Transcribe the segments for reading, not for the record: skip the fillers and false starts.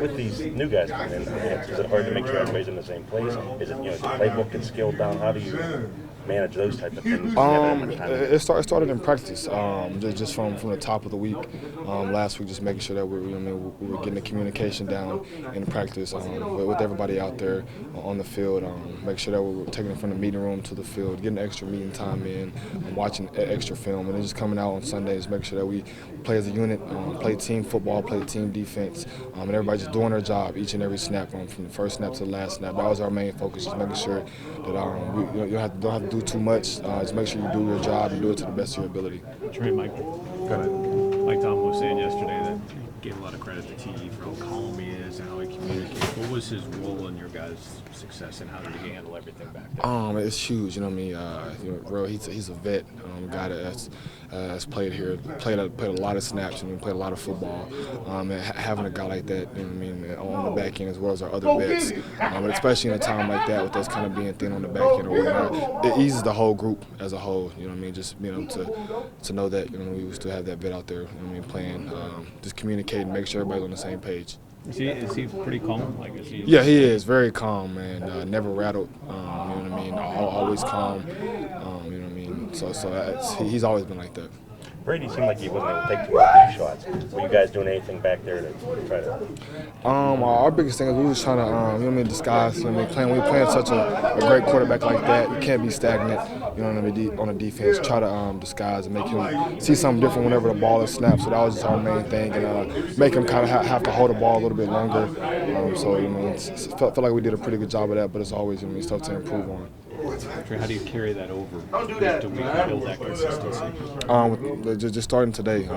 With these new guys coming in, is it hard to make sure everybody's in the same place? Is it, the playbook gets scaled down? How do you manage those type of things? It started in practice, just from the top of the week. Last week, just making sure that we were getting the communication down in practice with everybody out there on the field. Make sure that we were taking it from the meeting room to the field, getting extra meeting time in, watching extra film, and then just coming out on Sundays, making sure that we play as a unit, play team football, play team defense, and everybody just doing their job each and every snap, from the first snap to the last snap. That was our main focus, just making sure that we don't have to do too much. Just make sure you do your job and do it to the best of your ability. Tre, Mike Tom was saying yesterday that he gave a lot of credit to TE for how calm he is and how he communicates. What was his role in your guys' success, and how did he handle everything back there? It's huge. Bro, he's a vet, guy that's played here, played a lot of snaps, played a lot of football. And having a guy like that, on the back end as well as our other vets, but especially in a time like that with us kind of being thin on the back end or whatnot, it eases the whole group as a whole. Just being able to know that we still have that vet out there. Playing, just communicating, make sure everybody's on the same page. Is he pretty calm? Yeah, he is very calm, man. Never rattled. Always calm. So he's always been like that. Brady seemed like he wasn't able to take too many deep shots. Were you guys doing anything back there to try to? Our biggest thing is we was trying to, disguise. When we playing such a great quarterback like that, you can't be stagnant. On the defense, try to disguise and make him see something different whenever the ball is snapped. So that was just our main thing, and make him kind of have to hold the ball a little bit longer. Felt like we did a pretty good job of that, but it's always stuff to improve on. Tre, how do you carry that over week to week and build that consistency? Just starting today.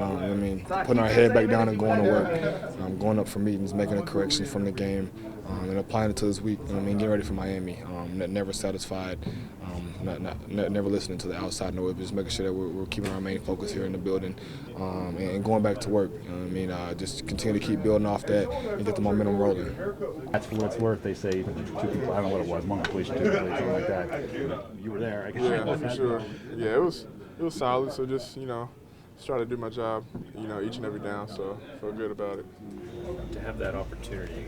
Putting our head back down and going to work, going up for meetings, making a correction from the game, and applying it to this week. Getting ready for Miami. Never satisfied. Never listening to the outside noise, but just making sure that we're keeping our main focus here in the building, and going back to work. Just continue to keep building off that and get the momentum rolling. That's for what it's worth. They say two people. I don't know what it was. One completion, two completion, something like that. You were there. I guess. Yeah, for sure. Yeah, it was solid. So just try to do my job, each and every down. So feel good about it. To have that opportunity,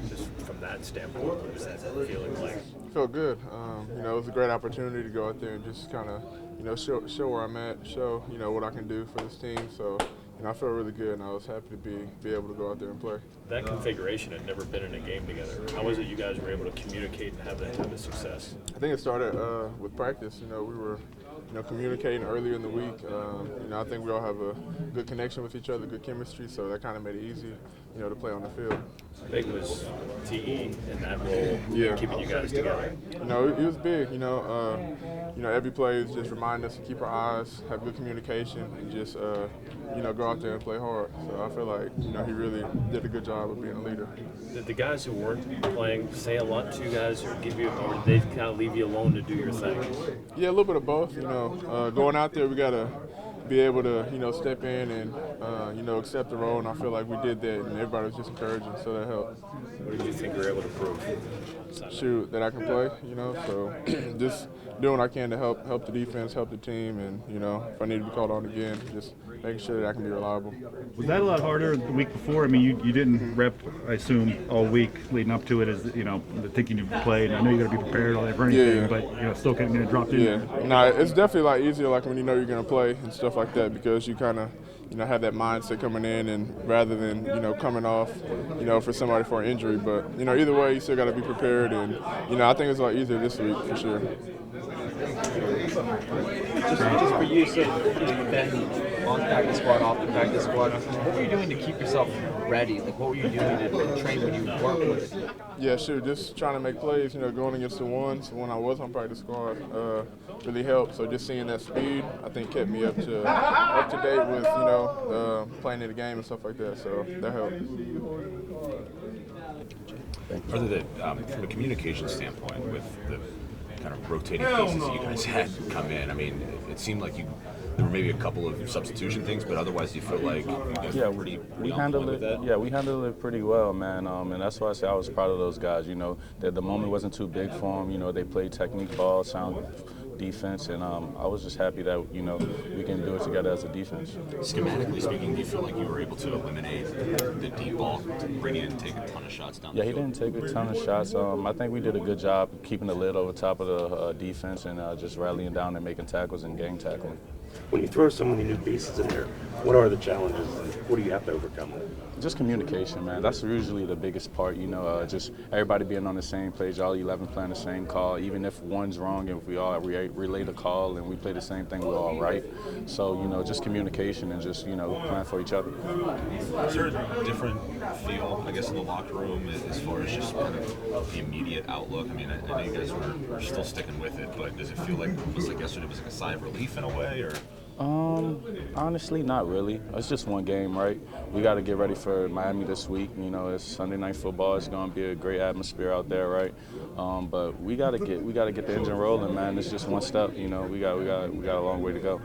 just from that standpoint, what was that feeling like? Felt good. It was a great opportunity to go out there and just kind of, show where I'm at, show, what I can do for this team. So, I felt really good, and I was happy to be able to go out there and play. That configuration had never been in a game together. How was it you guys were able to communicate and have that type of success? I think it started with practice. We were, communicating earlier in the week. I think we all have a good connection with each other, good chemistry, so that kind of made it easy, to play on the field. How big was TE in that role, keeping you guys together? It was big. Every play is just remind us to keep our eyes, have good communication, and just, go out there and play hard. So I feel like, he really did a good job of being a leader. Did the guys who weren't playing say a lot to you guys, or did they kind of leave you alone to do your thing? Yeah, a little bit of both. Going out there, we gotta be able to, step in and, accept the role, and I feel like we did that, and everybody was just encouraging, so that helped. What did you think you were able to prove? Shoot, that I can play, so just doing what I can to help the defense, help the team, and, if I need to be called on again, just making sure that I can be reliable. Was that a lot harder the week before? You didn't rep, I assume, all week leading up to it, as thinking you'd play, and I know you got to be prepared for anything, but still kind of dropped in. Yeah, no, it's definitely a lot easier, when you know you're going to play and stuff like that, because you kind of, have that mindset coming in, and rather than, coming off, for somebody for an injury. But, either way, you still got to be prepared, and, I think it's a lot easier this week for sure. Just for you, so you've been on the practice squad, off the practice squad. What were you doing to keep yourself ready? What were you doing to train when you weren't with it? Yeah, sure. Just trying to make plays. Going against the ones when I was on practice squad really helped. So just seeing that speed, I think, kept me up to date with playing in the game and stuff like that. So that helped. Arthur, from a communication standpoint, with the kind of rotating pieces that you guys had come in, it seemed like there were maybe a couple of substitution things, but otherwise you feel like you guys were pretty we on handled point it. with that? Yeah, we handled it pretty well, man. And that's why I say I was proud of those guys. That the moment wasn't too big for them. They played technique ball, defense, and I was just happy that we can do it together as a defense. Schematically speaking, do you feel like you were able to eliminate the deep ball to bring in and take a ton of shots down the Yeah, he field? didn't take a ton of shots. I think we did a good job keeping the lid over top of the defense and just rallying down and making tackles and game tackling. When you throw so many new pieces in there, what are the challenges and what do you have to overcome? Just communication, man. That's usually the biggest part, just everybody being on the same page, all 11 playing the same call. Even if one's wrong, if we all relay the call and we play the same thing, we're all right. So, just communication and just, playing for each other. Is there a different feel, I guess, in the locker room as far as just kind of the immediate outlook? I mean, I know you guys were still sticking with it, but does it feel like almost like yesterday was like a sigh of relief in a way, or? Honestly, not really. It's just one game, right? We got to get ready for Miami this week. It's Sunday Night Football. It's going to be a great atmosphere out there, right? But we got to get the engine rolling, man. It's just one step. We got a long way to go.